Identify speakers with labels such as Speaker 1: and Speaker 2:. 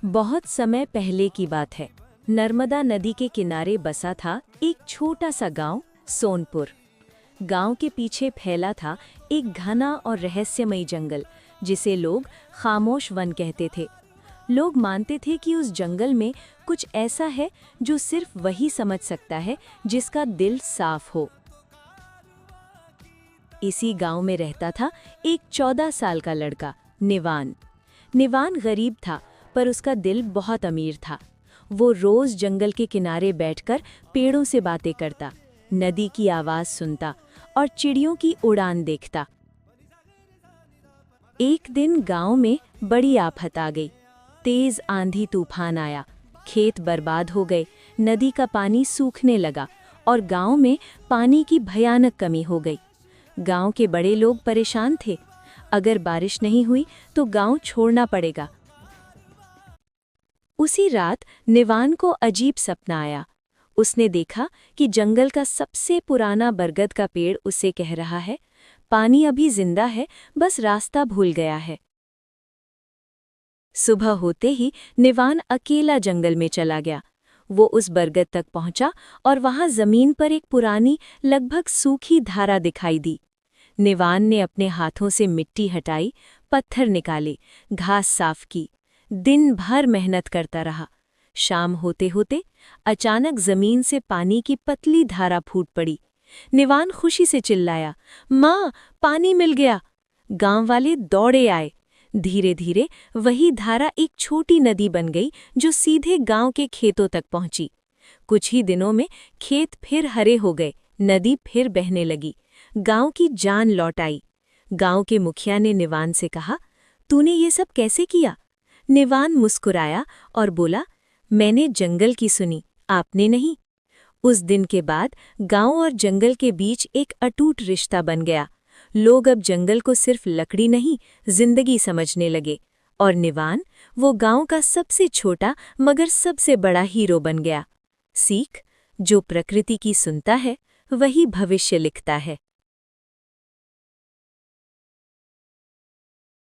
Speaker 1: बहुत समय पहले की बात है। नर्मदा नदी के किनारे बसा था एक छोटा सा गांव, सोनपुर। गांव के पीछे फैला था एक घना और रहस्यमयी जंगल, जिसे लोग खामोश वन कहते थे। लोग मानते थे कि उस जंगल में कुछ ऐसा है जो सिर्फ वही समझ सकता है जिसका दिल साफ हो। इसी गांव में रहता था एक 14 साल का लड़का, निवान। निवान गरीब था, पर उसका दिल बहुत अमीर था। वो रोज जंगल के किनारे बैठकर पेड़ों से बातें करता, नदी की आवाज सुनता और चिड़ियों की उड़ान देखता। एक दिन गांव में बड़ी आफत आ गई। तेज आंधी तूफान आया, खेत बर्बाद हो गए, नदी का पानी सूखने लगा और गांव में पानी की भयानक कमी हो गई। गांव के बड़े लोग परेशान थे। अगर बारिश नहीं हुई तो गांव छोड़ना पड़ेगा। उसी रात निवान को अजीब सपना आया। उसने देखा कि जंगल का सबसे पुराना बरगद का पेड़ उसे कह रहा है, पानी अभी जिंदा है, बस रास्ता भूल गया है। सुबह होते ही निवान अकेला जंगल में चला गया। वो उस बरगद तक पहुंचा और वहां जमीन पर एक पुरानी, लगभग सूखी धारा दिखाई दी। निवान ने अपने हाथों से मिट्टी हटाई, पत्थर निकाले, घास साफ की। दिन भर मेहनत करता रहा। शाम होते होते अचानक जमीन से पानी की पतली धारा फूट पड़ी। निवान खुशी से चिल्लाया, माँ, पानी मिल गया! गांव वाले दौड़े आए। धीरे धीरे वही धारा एक छोटी नदी बन गई जो सीधे गांव के खेतों तक पहुंची। कुछ ही दिनों में खेत फिर हरे हो गए, नदी फिर बहने लगी। गांव की जान लौट आई। गांव के मुखिया ने निवान से कहा, तूने ये सब कैसे किया? निवान मुस्कुराया और बोला, मैंने जंगल की सुनी, आपने नहीं। उस दिन के बाद गांव और जंगल के बीच एक अटूट रिश्ता बन गया। लोग अब जंगल को सिर्फ लकड़ी नहीं, जिंदगी समझने लगे। और निवान, वो गांव का सबसे छोटा मगर सबसे बड़ा हीरो बन गया। सीख, जो प्रकृति की सुनता है वही भविष्य लिखता है।